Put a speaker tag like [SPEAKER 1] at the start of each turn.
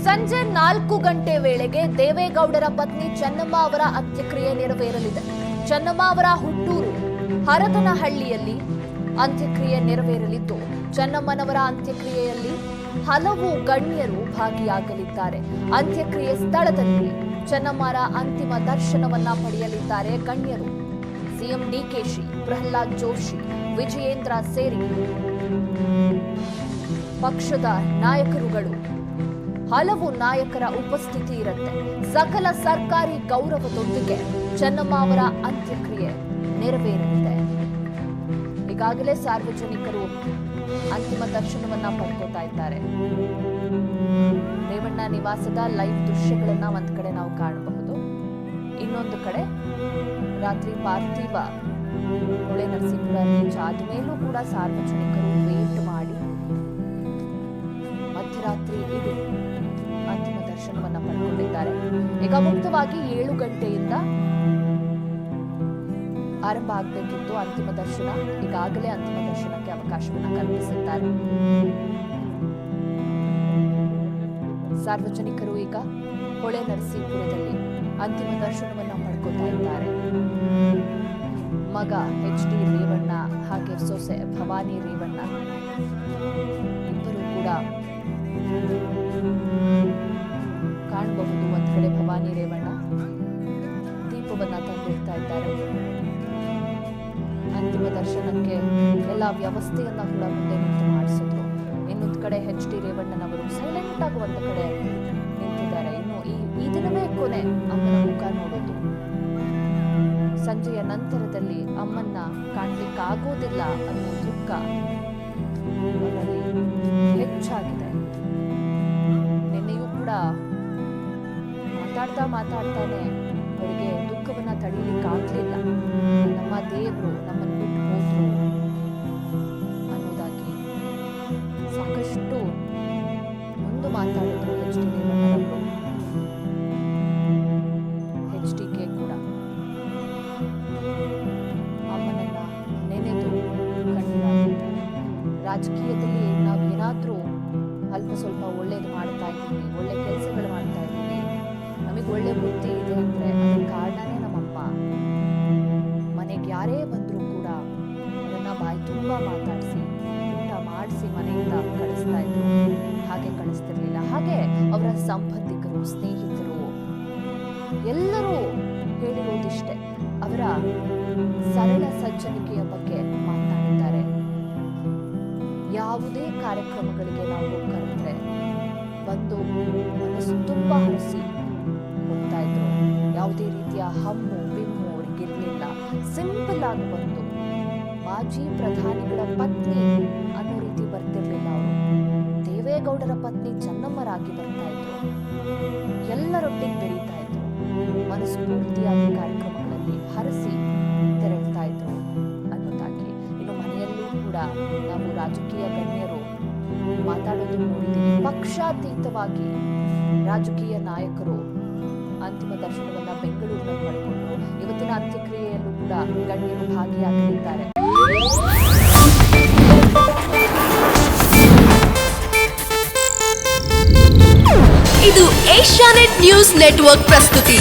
[SPEAKER 1] ಸಂಜೆ 4 ಗಂಟೆ ವೇಳೆಗೆ ದೇವೇಗೌಡರ ಪತ್ನಿ ಚೆನ್ನಮ್ಮ ಅವರ ಅಂತ್ಯಕ್ರಿಯೆ ನೆರವೇರಲಿದೆ. ಚೆನ್ನಮ್ಮ ಅವರ ಹುಟ್ಟೂರು ಹರದನಹಳ್ಳಿಯಲ್ಲಿ ಅಂತ್ಯಕ್ರಿಯೆ ನೆರವೇರಲಿದ್ದು, ಚೆನ್ನಮ್ಮನವರ ಅಂತ್ಯಕ್ರಿಯೆಯಲ್ಲಿ ಹಲವು ಗಣ್ಯರು ಭಾಗಿಯಾಗಲಿದ್ದಾರೆ. ಅಂತ್ಯಕ್ರಿಯೆ ಸ್ಥಳದಲ್ಲಿ ಚೆನ್ನಮ್ಮರ ಅಂತಿಮ ದರ್ಶನವನ್ನ ಪಡೆಯಲಿದ್ದಾರೆ ಗಣ್ಯರು. ಸಿಎಂ ಡಿಕೆಶಿ, ಪ್ರಹ್ಲಾದ್ ಜೋಶಿ, ವಿಜಯೇಂದ್ರ ಸೇರಿ ಪಕ್ಷದ ನಾಯಕರುಗಳು, ಹಲವು ನಾಯಕರ ಉಪಸ್ಥಿತಿ ಇರುತ್ತೆ. ಸಕಲ ಸರ್ಕಾರಿ ಗೌರವದೊಂದಿಗೆ ಚೆನ್ನಮ್ಮ ಅವರ ಅಂತ್ಯಕ್ರಿಯೆ ನೆರವೇರಲಿದೆ. ಈಗಾಗಲೇ ಸಾರ್ವಜನಿಕರು ಅಂತಿಮ ದರ್ಶನವನ್ನ ಪಡ್ಕೋತಾ ಇದ್ದಾರೆ. ರೇವಣ್ಣ ನಿವಾಸದ ಲೈವ್ ದೃಶ್ಯಗಳನ್ನ ಒಂದ್ ಕಡೆ ನಾವು ಕಾಣಬಹುದು. ಇನ್ನೊಂದು ಕಡೆ ರಾತ್ರಿ ಪಾರ್ಥಿವ ಹೊಳೆ ನರಸೀಪುರ ರೀಚ್ ಆದ್ಮೇಲೂ ಕೂಡ ಸಾರ್ವಜನಿಕರು ವೇಟ್ ಮಾಡಿ ಮಧ್ಯರಾತ್ರಿ ಇಡೀ ಅಂತಿಮ ದರ್ಶನವನ್ನ ಪಡ್ಕೊಂಡಿದ್ದಾರೆ. ಈಗ ಮುಕ್ತವಾಗಿ 7 ಗಂಟೆಯಿಂದ ಆರಂಭ ಆಗಬೇಕಿತ್ತು ಅಂತಿಮ ದರ್ಶನ. ಈಗಾಗಲೇ ಅಂತಿಮ ದರ್ಶನಕ್ಕೆ ಅವಕಾಶವನ್ನ ಕಲ್ಪಿಸಿದ್ದಾರೆ. ಸಾರ್ವಜನಿಕರು ಈಗ ಹೊಳೆ ನರಸೀಪುರದಲ್ಲಿ ಅಂತಿಮ ದರ್ಶನವನ್ನ ಪಡ್ಕೋತಾ ಇದ್ದಾರೆ. ಮಗ HD ರೇವಣ್ಣ ಹಾಗೆ ಸೊಸೆ ಭವಾನಿ ರೇವಣ್ಣ ಇಬ್ಬರು ಕೂಡ ಕಾಣಬಹುದು. ಒಂದ್ ಕಡೆ ಭವಾನಿ ರೇವಣ್ಣ ದೀಪವನ್ನ ತಂದಿಡ್ತಾ ಇದ್ದಾರೆ. ಅಂತಿಮ ದರ್ಶನಕ್ಕೆ ಎಲ್ಲ ವ್ಯವಸ್ಥೆಯನ್ನ ಕೂಡ ಮುಂದೆ ನಿಂತು ಮಾಡಿಸಿದ್ರು. ಇನ್ನೊಂದು ಕಡೆ HD ರೇವಣ್ಣನವರು ಸೈಲೆಂಟ್ ಆಗಿ ಒಂದು ಕಡೆ ನಿಂತಿದ್ದಾರೆ. ಇನ್ನು ಈ ದಿನವೇ ಕೊನೆ ಅಮ್ಮನ ಮುಖ ನೋಡೋದು. ಸಂಜೆಯ ನಂತರದಲ್ಲಿ ಅಮ್ಮನ್ನ ಕಾಣ್ಲಿಕ್ಕಾಗೋದಿಲ್ಲ ಅನ್ನೋ ದುಃಖ ಅವರಲ್ಲಿ ಹೆಚ್ಚಾಗಿದೆ. ನಿನ್ನೆಯೂ ಕೂಡ ಮಾತಾಡ್ತಾನೆ ಅವರಿಗೆ ದುಃಖವನ್ನ ತಡೀಲಿಕ್ಕಾಗ್ಲಿಲ್ಲ. ನಮ್ಮ ದೇವರು ನಮ್ಮನ್ನು ಬಿಟ್ಟು ಹೋದ್ರು ಅನ್ನೋದಾಗಿ ಸಾಕಷ್ಟು ಒಂದು ಮಾತಾಡಿದ್ರು HD ರೇವಣ್ಣನವರು. HDK ಕೂಡ ಅಮ್ಮನನ್ನ ನೆನೆದು ಕಣ್ಣೀರಾಗಿದ್ದಾರೆ. ರಾಜಕೀಯದಲ್ಲಿ ನಾವು ಏನಾದ್ರೂ ಅಲ್ಪ ಸ್ವಲ್ಪ ಒಳ್ಳೇದು ಮಾಡ್ತಾ ಇದ್ದೀವಿ, ಒಳ್ಳೆ ಕೆಲಸಗಳು ಮಾಡ್ತಾ ಇದ್ದೀವಿ, ನಮಗೆ ಒಳ್ಳೆ ಬುದ್ಧಿ ಇದೆ ಅಂದ್ರೆ ಅದರ ಕಾರಣನೇ ನಮ್ಮಮ್ಮ. ಮನೆಗೆ ಯಾರೇ ಬಂದರೂ ಕೂಡ ಅವರನ್ನ ಬಾಯಿ ತುಂಬಾ ಮಾತಾಡಿಸಿ ಊಟ ಮಾಡಿಸಿ ಮನೆಯಿಂದ ಕಳಿಸ್ತಾ ಇದ್ರು. ಹಾಗೆ ಕಳಿಸ್ತಿರ್ಲಿಲ್ಲ. ಹಾಗೆ ಅವರ ಸಂಬಂಧಿಕರು, ಸ್ನೇಹಿತರು ಎಲ್ಲರೂ ಹೇಳಿರೋದಿಷ್ಟೇ. ಅವರ ಸರಳ ಸಜ್ಜನಿಕೆಯ ಬಗ್ಗೆ ಮಾತನಾಡಿದ್ದಾರೆ. ಯಾವುದೇ ಕಾರ್ಯಕ್ರಮಗಳಿಗೆ ನಾವು ಕರೆದ್ರೆ ಬಂದು ಮನಸ್ಸು ತುಂಬಾ ಹರಿಸಿ ಹೋಗ್ತಾ ಇದ್ರು. ಯಾವುದೇ ರೀತಿಯ ಹಮ್ಮು ಬಿಮ್ಮು ಅವರಿಗಿರ್ಲಿಲ್ಲ. ಸಿಂಪಲ್ ಆಗಿ ಬಂದು ಮಾಜಿ ಪ್ರಧಾನಿಗಳ ಪತ್ನಿ ಅನ್ನೋ ರೀತಿ ಬರ್ತಿರ್ಲಿಲ್ಲ. ಅವರು ದೇವೇಗೌಡರ ಪತ್ನಿ ಚೆನ್ನಮ್ಮರಾಗಿ ಬರ್ತಾ ಇದ್ರು. ಎಲ್ಲರೊಟ್ಟಿಗೆ ಬೆರೀತಾ ಇದ್ರು. ಮನಸ್ಫೂರ್ತಿಯಾಗಿ ಕಾರ್ಯಕ್ರಮಗಳಲ್ಲಿ ಹರಸಿ ತೆರಳ್ತಾ ಇದ್ರು ಅನ್ನೋದಾಗಿ. ಇನ್ನು ಮನೆಯಲ್ಲೂ ಕೂಡ ನಾವು ರಾಜಕೀಯ ಗಣ್ಯರು ಮಾತಾಡೋದು ನೋಡಿದ್ದೀವಿ. ಪಕ್ಷಾತೀತವಾಗಿ ರಾಜಕೀಯ ನಾಯಕರು ಅಂತಿಮ ದರ್ಶನವನ್ನ ಬೆಂಗಳೂರಿನಲ್ಲಿ ಪಡ್ಕೊಂಡು ಇವತ್ತಿನ ಅಂತ್ಯಕ್ರಿಯೆಯಲ್ಲೂ ಕೂಡ ಗಣ್ಯರು ಭಾಗಿಯಾಗಲಿದ್ದಾರೆ.
[SPEAKER 2] ಇದು ಏಷ್ಯಾನೆಟ್ ನ್ಯೂಸ್ ನೆಟ್ವರ್ಕ್ ಪ್ರಸ್ತುತಿ.